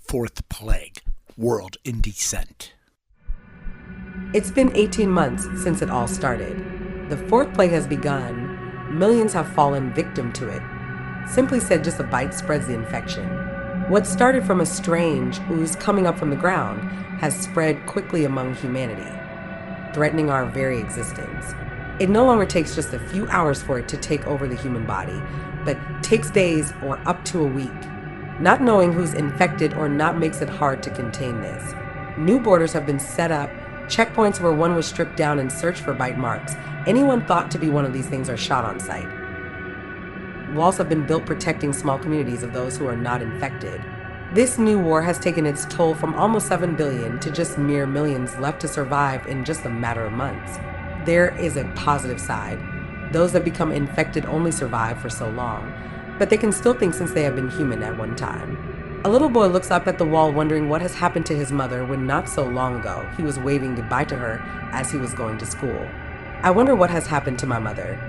Fourth Plague, World in Descent. It's been 18 months since it all started. The fourth plague has begun. Millions have fallen victim to it. Simply said, just a bite spreads the infection. What started from a strange ooze coming up from the ground has spread quickly among humanity, threatening our very existence. It no longer takes just a few hours for it to take over the human body, but takes days or up to a week. Not knowing who's infected or not makes it hard to contain this. New borders have been set up, checkpoints where one was stripped down and searched for bite marks. Anyone thought to be one of these things are shot on sight. Walls have been built protecting small communities of those who are not infected. This new war has taken its toll from almost 7 billion to just mere millions left to survive in just a matter of months. There is a positive side. Those that become infected only survive for so long, but they can still think since they have been human at one time. A little boy looks up at the wall wondering what has happened to his mother when not so long ago he was waving goodbye to her as he was going to school. I wonder what has happened to my mother.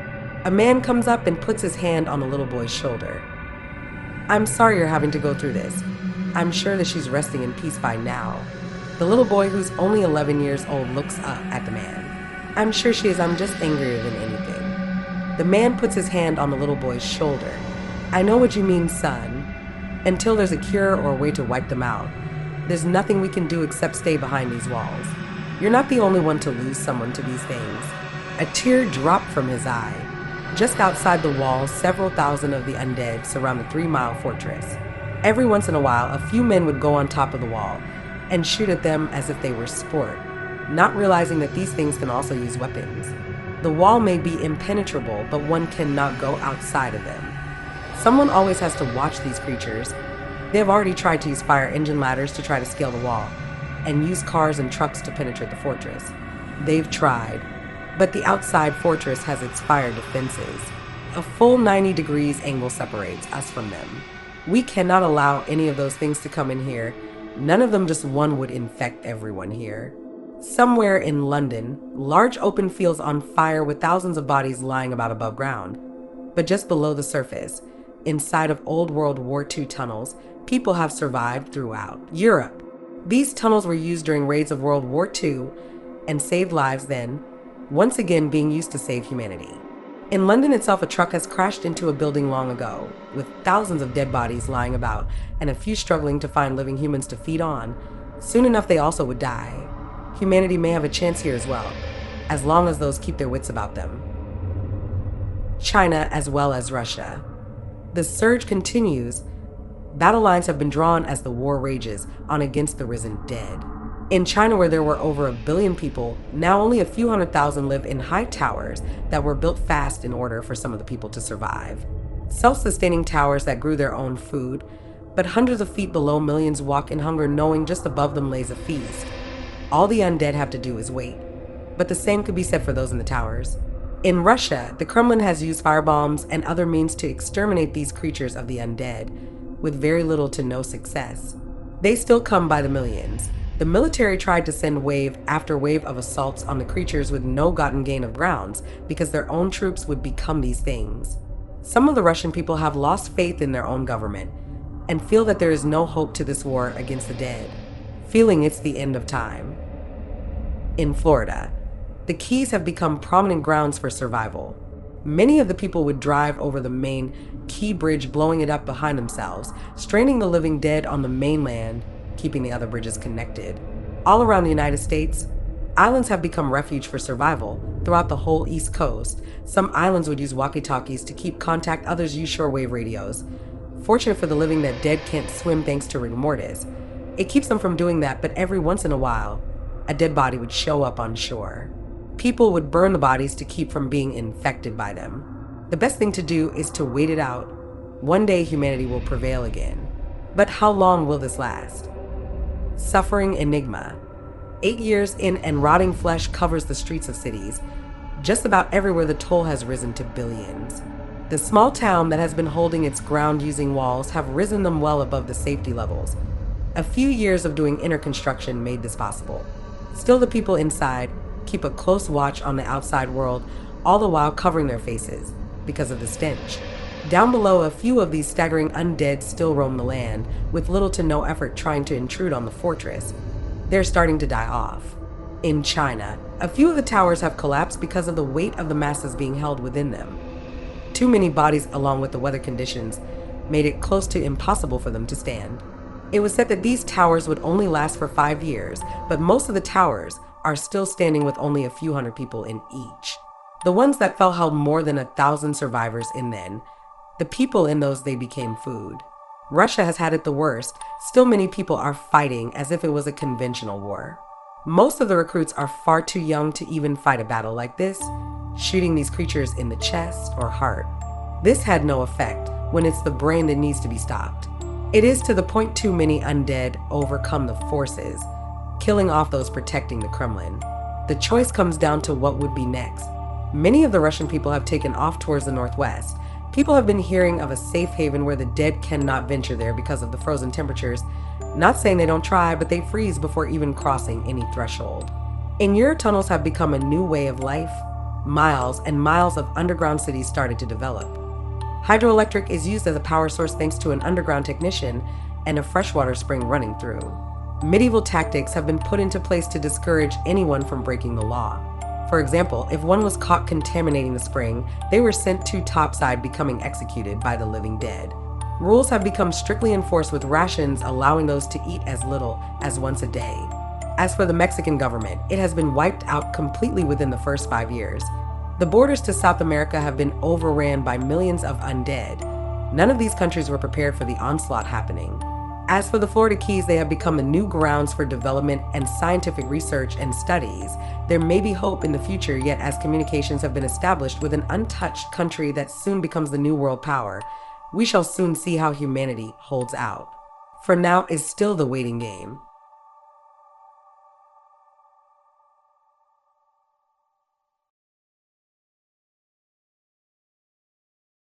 A man comes up and puts his hand on the little boy's shoulder. I'm sorry you're having to go through this. I'm sure that she's resting in peace by now. The little boy, who's only 11 years old, looks up at the man. I'm sure she is. I'm just angrier than anything. The man puts his hand on the little boy's shoulder. I know what you mean, son. Until there's a cure or a way to wipe them out, there's nothing we can do except stay behind these walls. You're not the only one to lose someone to these things. A tear dropped from his eye. Just outside the walls, several thousand of the undead surround the 3-mile fortress. Every once in a while, a few men would go on top of the wall and shoot at them as if they were sport, not realizing that these things can also use weapons. The wall may be impenetrable, but one cannot go outside of them. Someone always has to watch these creatures. They have already tried to use fire engine ladders to try to scale the wall, and use cars and trucks to penetrate the fortress. They've tried, but the outside fortress has its fire defenses. A full 90 degrees angle separates us from them. We cannot allow any of those things to come in here. None of them, just one, would infect everyone here. Somewhere in London, large open fields on fire with thousands of bodies lying about above ground. But just below the surface, inside of old World War II tunnels, people have survived throughout Europe. These tunnels were used during raids of World War II and saved lives then, once again being used to save humanity. In London itself, a truck has crashed into a building long ago, with thousands of dead bodies lying about and a few struggling to find living humans to feed on. Soon enough, they also would die. Humanity may have a chance here as well, as long as those keep their wits about them. China as well as Russia. The surge continues. Battle lines have been drawn as the war rages on against the risen dead. In China, where there were over 1 billion people, now only a few 100,000 live in high towers that were built fast in order for some of the people to survive. Self-sustaining towers that grew their own food, but hundreds of feet below, millions walk in hunger knowing just above them lays a feast. All the undead have to do is wait, but the same could be said for those in the towers. In Russia, the Kremlin has used firebombs and other means to exterminate these creatures of the undead, with very little to no success. They still come by the millions. The military tried to send wave after wave of assaults on the creatures with no gotten gain of grounds because their own troops would become these things. Some of the Russian people have lost faith in their own government and feel that there is no hope to this war against the dead, feeling it's the end of time. In Florida, the Keys have become prominent grounds for survival. Many of the people would drive over the main Key Bridge, blowing it up behind themselves, straining the living dead on the mainland, keeping the other bridges connected. All around the United States, islands have become refuge for survival. Throughout the whole East Coast, some islands would use walkie-talkies to keep contact, others use shortwave radios. Fortunate for the living that dead can't swim thanks to rigor mortis. It keeps them from doing that, but every once in a while, a dead body would show up on shore. People would burn the bodies to keep from being infected by them. The best thing to do is to wait it out, One day humanity will prevail again. But how long will this last? Suffering enigma. 8 years in and rotting flesh covers the streets of cities. Just about everywhere the toll has risen to billions. The small town that has been holding its ground using walls have risen them well above the safety levels. A few years of doing inner construction made this possible. Still, the people inside keep a close watch on the outside world, all the while covering their faces because of the stench. Down below, a few of these staggering undead still roam the land, with little to no effort trying to intrude on the fortress. They're starting to die off. In China, a few of the towers have collapsed because of the weight of the masses being held within them. Too many bodies, along with the weather conditions, made it close to impossible for them to stand. It was said that these towers would only last for 5 years, but most of the towers are still standing with only a few hundred people in each. The ones that fell held more than 1,000 survivors in them. The people in those, they became food. Russia has had it the worst. Still, many people are fighting as if it was a conventional war. Most of the recruits are far too young to even fight a battle like this, shooting these creatures in the chest or heart. This had no effect when it's the brain that needs to be stopped. It is to the point too many undead overcome the forces, killing off those protecting the Kremlin. The choice comes down to what would be next. Many of the Russian people have taken off towards the northwest. People have been hearing of a safe haven where the dead cannot venture there because of the frozen temperatures. Not saying they don't try, but they freeze before even crossing any threshold. And Eurotunnels have become a new way of life. Miles and miles of underground cities started to develop. Hydroelectric is used as a power source thanks to an underground technician and a freshwater spring running through. Medieval tactics have been put into place to discourage anyone from breaking the law. For example, if one was caught contaminating the spring, they were sent to topside, becoming executed by the living dead. Rules have become strictly enforced, with rations allowing those to eat as little as once a day. As for the Mexican government, it has been wiped out completely within the first 5 years. The borders to South America have been overran by millions of undead. None of these countries were prepared for the onslaught happening. As for the Florida Keys, they have become the new grounds for development and scientific research and studies. There may be hope in the future, yet as communications have been established with an untouched country that soon becomes the new world power, we shall soon see how humanity holds out. For now, it's still the waiting game.